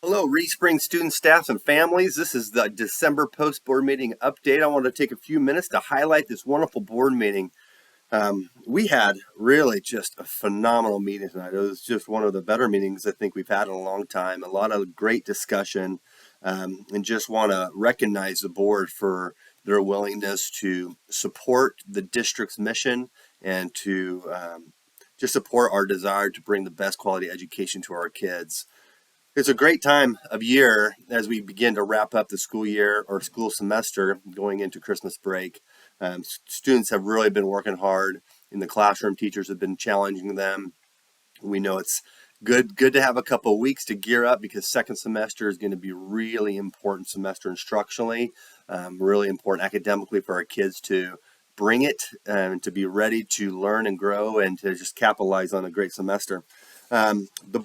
Hello, Respring students, staffs, and families. This is the December post-board meeting update. I want to take a few minutes to highlight this wonderful board meeting. We had really just a phenomenal meeting tonight. It was just one of the better meetings I think we've had in a long time. A lot of great discussion, and just want to recognize the board for their willingness to support the district's mission and to just support our desire to bring the best quality education to our kids. It's a great time of year as we begin to wrap up the school year or school semester going into Christmas break. Students have really been working hard in the classroom. Teachers have been challenging them. We know it's good to have a couple of weeks to gear up because second semester is going to be really important semester instructionally, really important academically for our kids to bring it and to be ready to learn and grow and to just capitalize on a great semester. The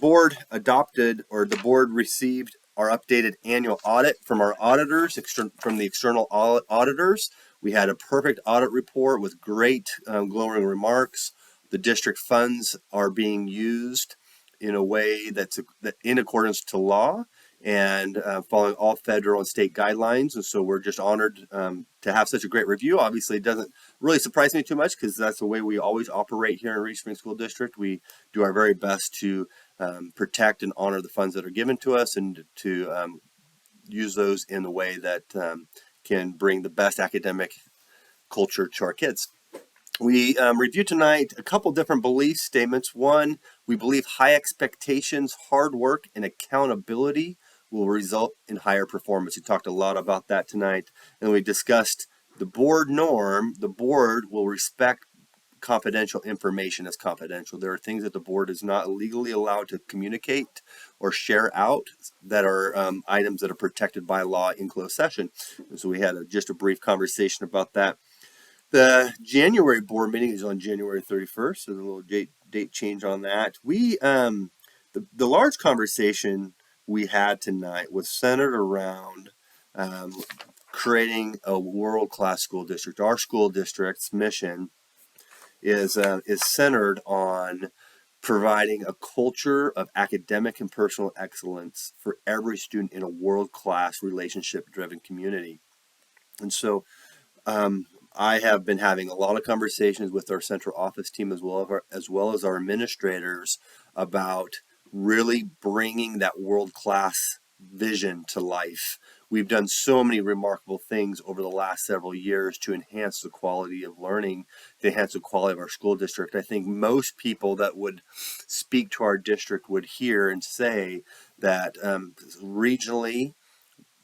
board received our updated annual audit from our auditors, from the external auditors. We had a perfect audit report with great glowing remarks. The district funds are being used in a way that's in accordance to law and following all federal and state guidelines. And so we're just honored to have such a great review. Obviously, it doesn't really surprise me too much because that's the way we always operate here in Reed Spring School District. We do our very best to protect and honor the funds that are given to us and to use those in a way that can bring the best academic culture to our kids. We reviewed tonight a couple different belief statements. One, we believe high expectations, hard work, and accountability will result in higher performance. We talked a lot about that tonight. And we discussed the board norm. The board will respect confidential information as confidential. There are things that the board is not legally allowed to communicate or share out that are items that are protected by law in closed session. And so we had just a brief conversation about that. The January board meeting is on January 31st, so there's a little date change on that. The large conversation we had tonight was centered around creating a world-class school district. Our school district's mission is centered on providing a culture of academic and personal excellence for every student in a world-class relationship-driven community. And so I have been having a lot of conversations with our central office team as well as our administrators about really bringing that world-class vision to life. We've done so many remarkable things over the last several years to enhance the quality of learning, to enhance the quality of our school district. I think most people that would speak to our district would hear and say that regionally,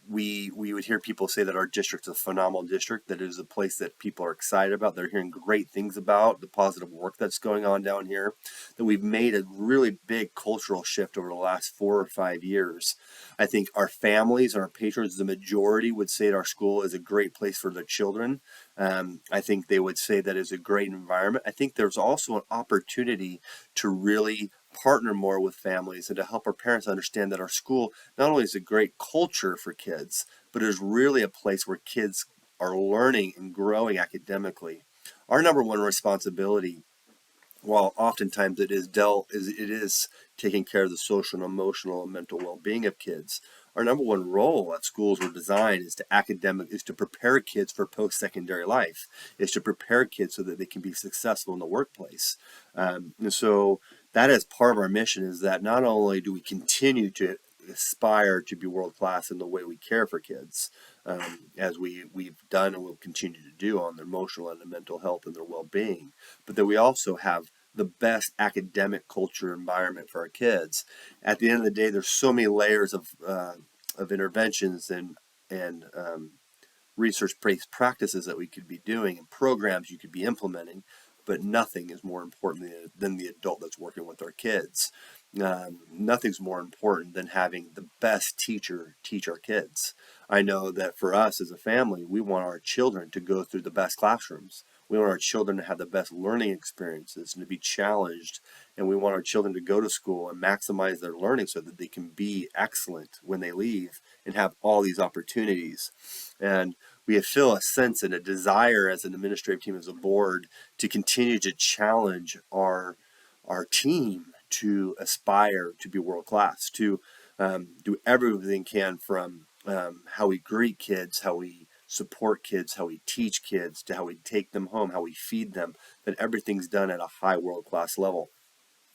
we would hear people say that our district's a phenomenal district, that it is a place that people are excited about. They're hearing great things about the positive work that's going on down here, that we've made a really big cultural shift over the last 4 or 5 years. I think our families and our patrons, the majority would say that our school is a great place for their children. I think they would say that it's a great environment. I think there's also an opportunity to really partner more with families and to help our parents understand that our school not only is a great culture for kids, but is really a place where kids are learning and growing academically. Our number one responsibility, while oftentimes it is taking care of the social and emotional and mental well-being of kids, our number one role at schools were designed is to prepare kids for post-secondary life, is to prepare kids so that they can be successful in the workplace. And so that is part of our mission, is that not only do we continue to aspire to be world-class in the way we care for kids, as we've done and will continue to do on their emotional and their mental health and their well-being, but that we also have the best academic culture environment for our kids. At the end of the day, there's so many layers of interventions and research-based practices that we could be doing and programs you could be implementing, but nothing is more important than the adult that's working with our kids. Nothing's more important than having the best teacher teach our kids. I know that for us as a family, we want our children to go through the best classrooms. We want our children to have the best learning experiences and to be challenged. And we want our children to go to school and maximize their learning so that they can be excellent when they leave and have all these opportunities. And we feel a sense and a desire as an administrative team, as a board, to continue to challenge our team to aspire to be world class, to do everything can from how we greet kids, how we support kids, how we teach kids, to how we take them home, how we feed them, that everything's done at a high world-class level.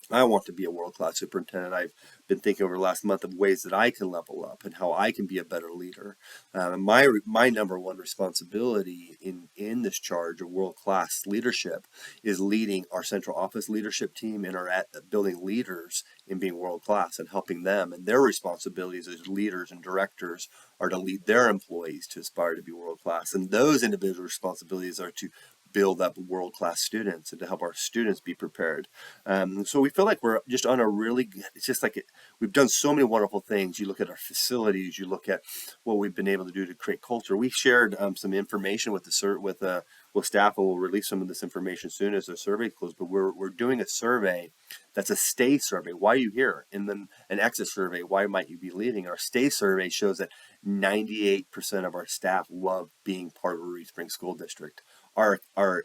I want to be a world-class superintendent. I've been thinking over the last month of ways that I can level up and how I can be a better leader. My number one responsibility in this charge of world-class leadership is leading our central office leadership team and our building leaders in being world-class and helping them. And their responsibilities as leaders and directors are to lead their employees to aspire to be world-class. And those individual responsibilities are to build up world-class students and to help our students be prepared. So we feel like we're just on a really, it's just like we've done so many wonderful things. You look at our facilities, you look at what we've been able to do to create culture. We shared some information with with staff, and we'll release some of this information soon as the survey closes. But we're doing a survey that's a stay survey. Why are you here? And then an exit survey. Why might you be leaving? Our stay survey shows that 98% of our staff love being part of a Reed Spring School District. Our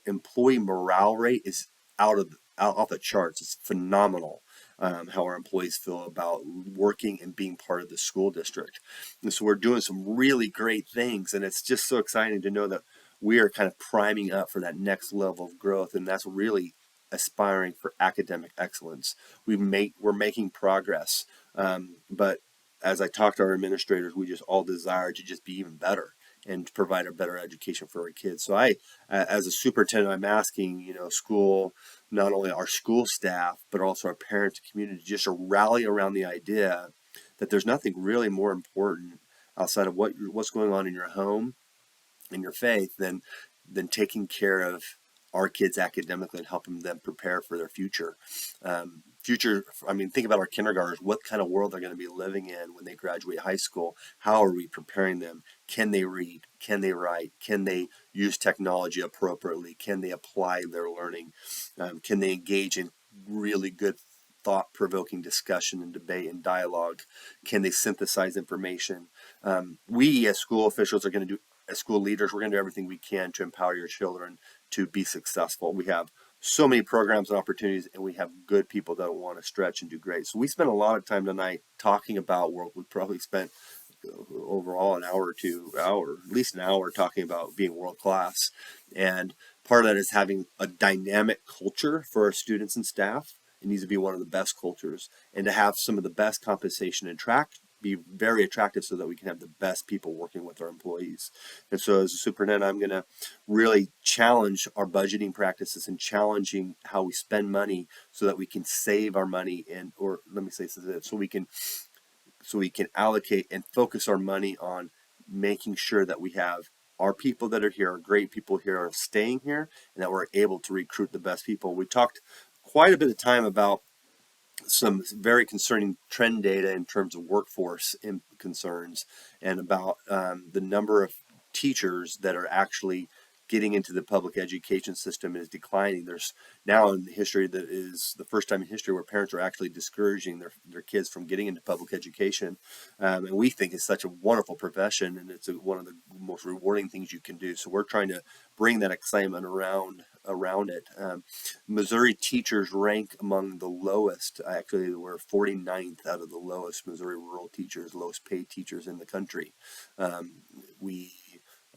employee morale rate is out off the charts. It's phenomenal how our employees feel about working and being part of the school district. And so we're doing some really great things, and it's just so exciting to know that we are kind of priming up for that next level of growth, and that's really aspiring for academic excellence. We're making progress, but as I talk to our administrators, we just all desire to just be even better and to provide a better education for our kids. So as a superintendent, I'm asking, school, not only our school staff, but also our parents and community, just to rally around the idea that there's nothing really more important outside of what's going on in your home and your faith than taking care of our kids academically and helping them prepare for their future. I mean, think about our kindergartners. What kind of world they're going to be living in when they graduate high school? How are we preparing them? Can they read? Can they write? Can they use technology appropriately? Can they apply their learning? Can they engage in really good thought-provoking discussion and debate and dialogue? Can they synthesize information? We as school officials are going to do, as school leaders, we're going to do everything we can to empower your children to be successful. We have so many programs and opportunities, and we have good people that want to stretch and do great. So we spent a lot of time tonight talking about work. We probably spent overall an hour or 2 hours, at least an hour, talking about being world class. And part of that is having a dynamic culture for our students and staff. It needs to be one of the best cultures, and to have some of the best compensation and be very attractive so that we can have the best people working with our employees. And so as a superintendent, I'm going to really challenge our budgeting practices and challenging how we spend money so that we can save our money, or let me say this, so we can allocate and focus our money on making sure that we have our people that are here, our great people here, are staying here, and that we're able to recruit the best people. We talked quite a bit of time about some very concerning trend data in terms of workforce concerns, and about the number of teachers that are actually getting into the public education system is declining. There's now in history that is the first time in history where parents are actually discouraging their kids from getting into public education. And we think it's such a wonderful profession, and it's one of the most rewarding things you can do. So we're trying to bring that excitement around it. Missouri teachers rank among the lowest. Actually, we're 49th out of the lowest Missouri rural teachers, lowest paid teachers in the country. We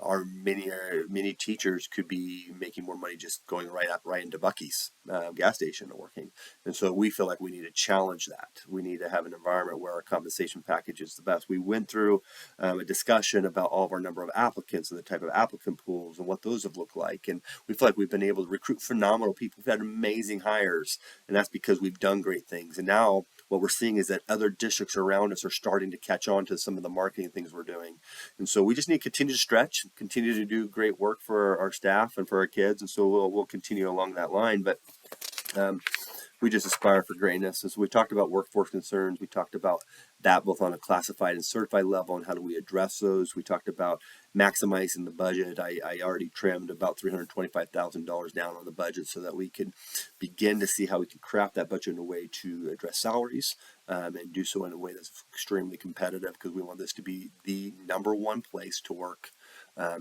Our many teachers could be making more money just going right into Buc-ee's gas station and working. And so we feel like we need to challenge that. We need to have an environment where our compensation package is the best. We went through a discussion about all of our number of applicants and the type of applicant pools and what those have looked like. And we feel like we've been able to recruit phenomenal people. We've had amazing hires, and that's because we've done great things. And now what we're seeing is that other districts around us are starting to catch on to some of the marketing things we're doing. And so we just need to continue to stretch, continue to do great work for our staff and for our kids. And so we'll continue along that line. But we just aspire for greatness. And so we talked about workforce concerns. We talked about that both on a classified and certified level, and how do we address those. We talked about maximizing the budget. I already trimmed about $325,000 down on the budget so that we can begin to see how we can craft that budget in a way to address salaries, and do so in a way that's extremely competitive, because we want this to be the number one place to work,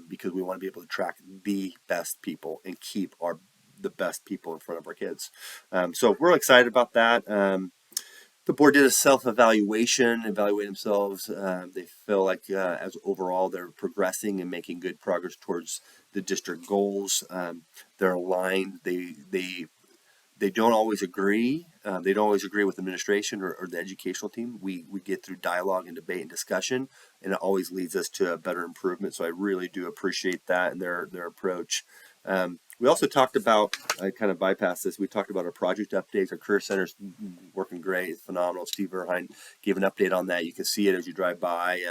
because we want to be able to attract the best people and keep the best people in front of our kids. So we're excited about that. The board did a self-evaluation, evaluate themselves. They feel like as overall they're progressing and making good progress towards the district goals. They're aligned. They don't always agree. They don't always agree with administration or the educational team. We get through dialogue and debate and discussion, and it always leads us to a better improvement. So I really do appreciate that and their approach. We also talked about, I kind of bypassed this, we talked about our project updates. Our career center's working great, phenomenal. Steve Verheyen gave an update on that. You can see it as you drive by.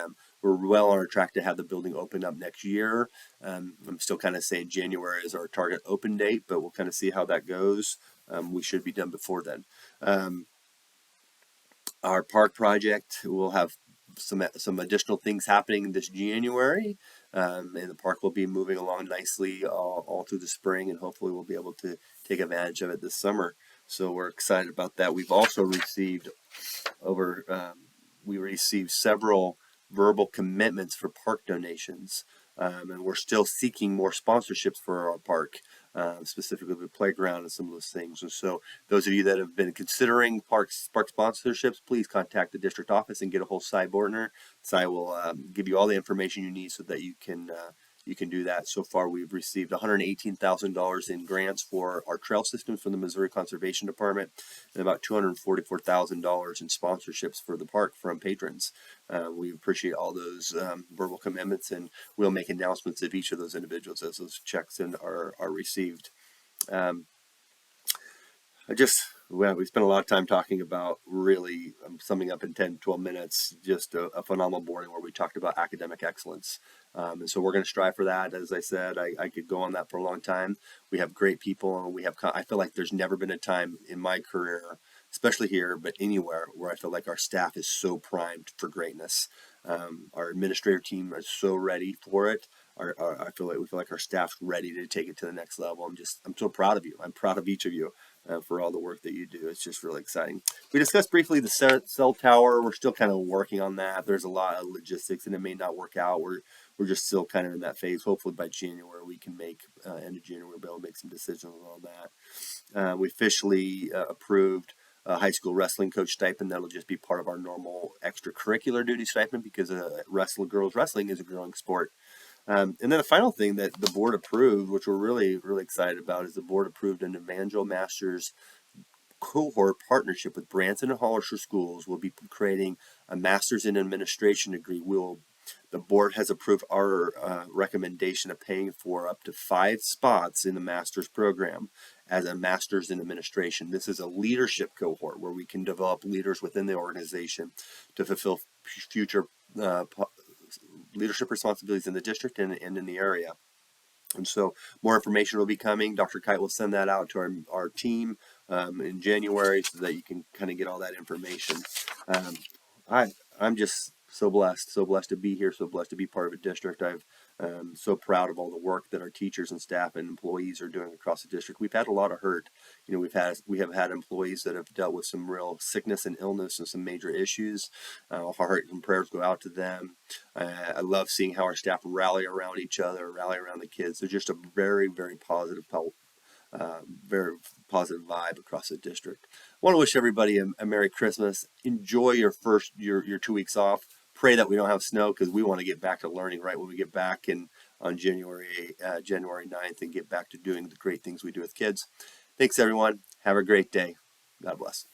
We're well on our track to have the building open up next year. I'm still kind of saying January is our target open date, but we'll kind of see how that goes. We should be done before then. Our park project will have some additional things happening this January, and the park will be moving along nicely all through the spring, and hopefully we'll be able to take advantage of it this summer. So we're excited about that. We've also received we received several verbal commitments for park donations, and we're still seeking more sponsorships for our park, specifically the playground and some of those things. And so those of you that have been considering park sponsorships, please contact the district office and get a hold of Cy Bortner. Cy will give you all the information you need so that you can do that. So far, we've received $118,000 in grants for our trail systems from the Missouri Conservation Department, and about $244,000 in sponsorships for the park from patrons. We appreciate all those verbal commitments, and we'll make announcements of each of those individuals as those checks are received. We spent a lot of time talking about really summing up in 10, 12 minutes, just a phenomenal morning where we talked about academic excellence. And so we're going to strive for that. As I said, I could go on that for a long time. We have great people, and I feel like there's never been a time in my career, especially here, but anywhere, where I feel like our staff is so primed for greatness. Our administrative team is so ready for it. I feel like our staff's ready to take it to the next level. I'm so proud of you. I'm proud of each of you for all the work that you do. It's just really exciting. We discussed briefly the cell tower. We're still kind of working on that. There's a lot of logistics, and it may not work out. We're just still kind of in that phase. Hopefully by January we can end of January we'll be able to make some decisions on all that. We officially approved a high school wrestling coach stipend. That'll just be part of our normal extracurricular duty stipend because girls wrestling is a growing sport. And then the final thing that the board approved, which we're really, really excited about, is the board approved an Evangel Masters cohort partnership with Branson and Hollister schools. We'll be creating a Master's in Administration degree. The board has approved our recommendation of paying for up to 5 spots in the master's program as a master's in administration. This is a leadership cohort where we can develop leaders within the organization to fulfill future leadership responsibilities in the district and in the area. And so more information will be coming. Dr. Kite will send that out to our team in January so that you can kind of get all that information. I'm just so blessed to be here, so blessed to be part of a district. I'm so proud of all the work that our teachers and staff and employees are doing across the district. We've had a lot of hurt. We have had employees that have dealt with some real sickness and illness and some major issues. Our heart and prayers go out to them. I love seeing how our staff rally around each other, rally around the kids. They're just a very, very positive vibe across the district. I want to wish everybody a Merry Christmas. Enjoy your 2 weeks off. Pray that we don't have snow because we want to get back to learning right when we get back on January 9th and get back to doing the great things we do with kids. Thanks, everyone. Have a great day. God bless.